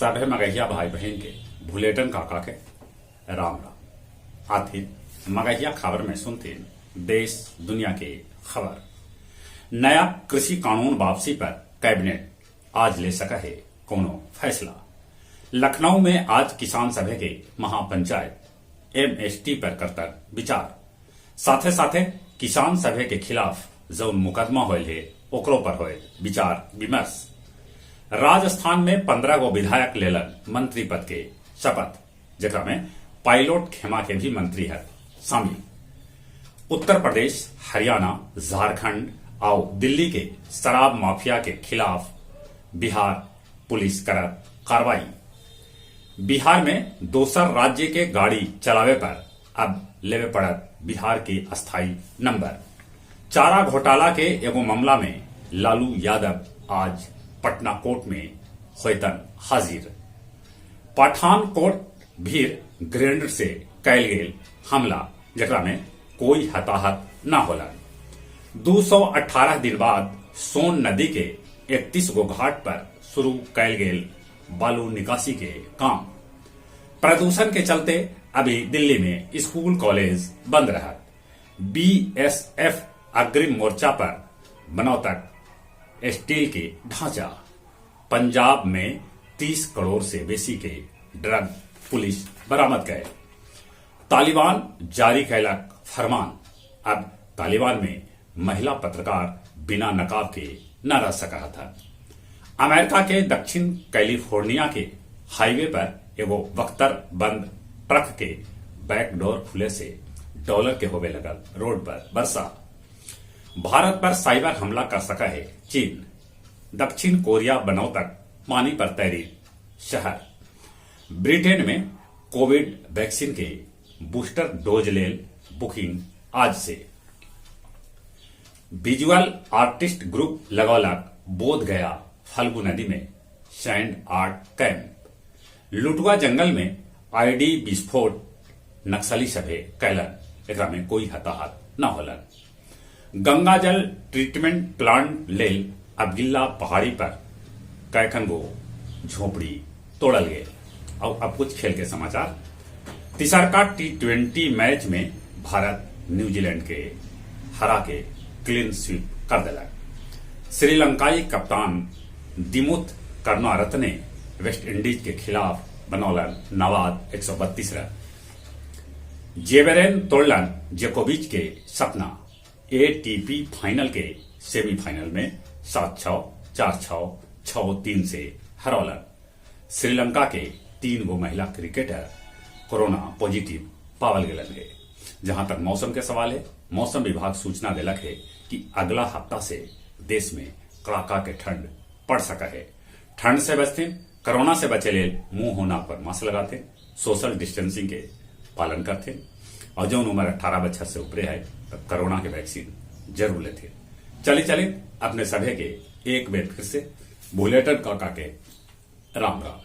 सभे मगहिया भाई बहन के भुलेटन काका के राम राम। आथिन मगहिया खबर में सुनते देश दुनिया के खबर। नया कृषि कानून वापसी पर कैबिनेट आज ले सका है कोनो फैसला। लखनऊ में आज किसान सभा के महापंचायत एमएसटी पर करतर विचार। साथे साथे किसान सभा के खिलाफ जौन मुकदमा होल है ओकरो पर होल विचार विमर्श। राजस्थान में 15 गो विधायक लेलन मंत्री पद के शपथ, जगह में पायलट खेमा के भी मंत्री है शामिल। उत्तर प्रदेश, हरियाणा, झारखंड और दिल्ली के शराब माफिया के खिलाफ बिहार पुलिस करत कार्रवाई। बिहार में दोसर राज्य के गाड़ी चलावे पर अब लेवे पड़त बिहार के अस्थायी नंबर। चारा घोटाला के एगो मामला में लालू यादव आज पटना कोर्ट में होतन हाजिर। पठानकोट भीड़ ग्रेनेड से कैल गेल हमला, जकरा में कोई हताहत न होलन। 218 दिन बाद सोन नदी के 31 गो घाट पर शुरू कैल गेल बालू निकासी के काम। प्रदूषण के चलते अभी दिल्ली में स्कूल कॉलेज बंद रहा। बीएसएफ अग्रिम मोर्चा पर बनौतक स्टील के ढांचा। पंजाब में 30 करोड़ से बेसी के ड्रग पुलिस बरामद गए। तालिबान जारी कैलक फरमान। अब तालिबान में महिला पत्रकार बिना नकाब के न रह सका था। अमेरिका के दक्षिण कैलिफोर्निया के हाईवे पर एगो बख्तर बंद ट्रक के बैकडोर खुले से डॉलर के होवे लगल रोड पर वर्षा। भारत पर साइबर हमला कर सका है चीन। दक्षिण कोरिया बनाव तक पानी पर तैरी शहर। ब्रिटेन में कोविड वैक्सीन के बूस्टर डोज लेल बुकिंग आज से। विजुअल आर्टिस्ट ग्रुप लगौलक बोध गया फल्गु नदी में सैंड आर्ट कैंप। लुटवा जंगल में आईडी विस्फोट नक्सली सभे कैलन, एकरा में कोई हताहत न होलन। गंगा जल ट्रीटमेंट प्लांट लेल अब गिल्ला पहाड़ी पर कैखन गो झोपड़ी तोड़ल गए। और अब कुछ खेल के समाचार। तीसरका T20 मैच में भारत न्यूजीलैंड के हरा के क्लीन स्वीप कर दिलक। श्रीलंकाई कप्तान दिमुथ करुणारत्ने वेस्ट इंडीज के खिलाफ बनौलन नवाद 132 रन। जेवेरेन तोड़लन जोकोविच के सपना। एटीपी फाइनल के सेमीफाइनल में 7-6, 4-6, 6-3 से हरौलन। श्रीलंका के 3 गो महिला क्रिकेटर कोरोना पॉजिटिव पावल गेलन है। जहां तक मौसम के सवाल है, मौसम विभाग सूचना दिलक है कि अगला हफ्ता से देश में कड़ाका के ठंड पड़ सका है। ठंड से बचते, कोरोना से बचे लेल मुंह होना पर मास्क लगाते, सोशल डिस्टेंसिंग के पालन करते और जो उम्र 18 बछर से ऊपरे है तब कोरोना के वैक्सीन जरूर लेते। चले अपने सभे के एक बेर फिर से बुलेटिन काका के राम राम।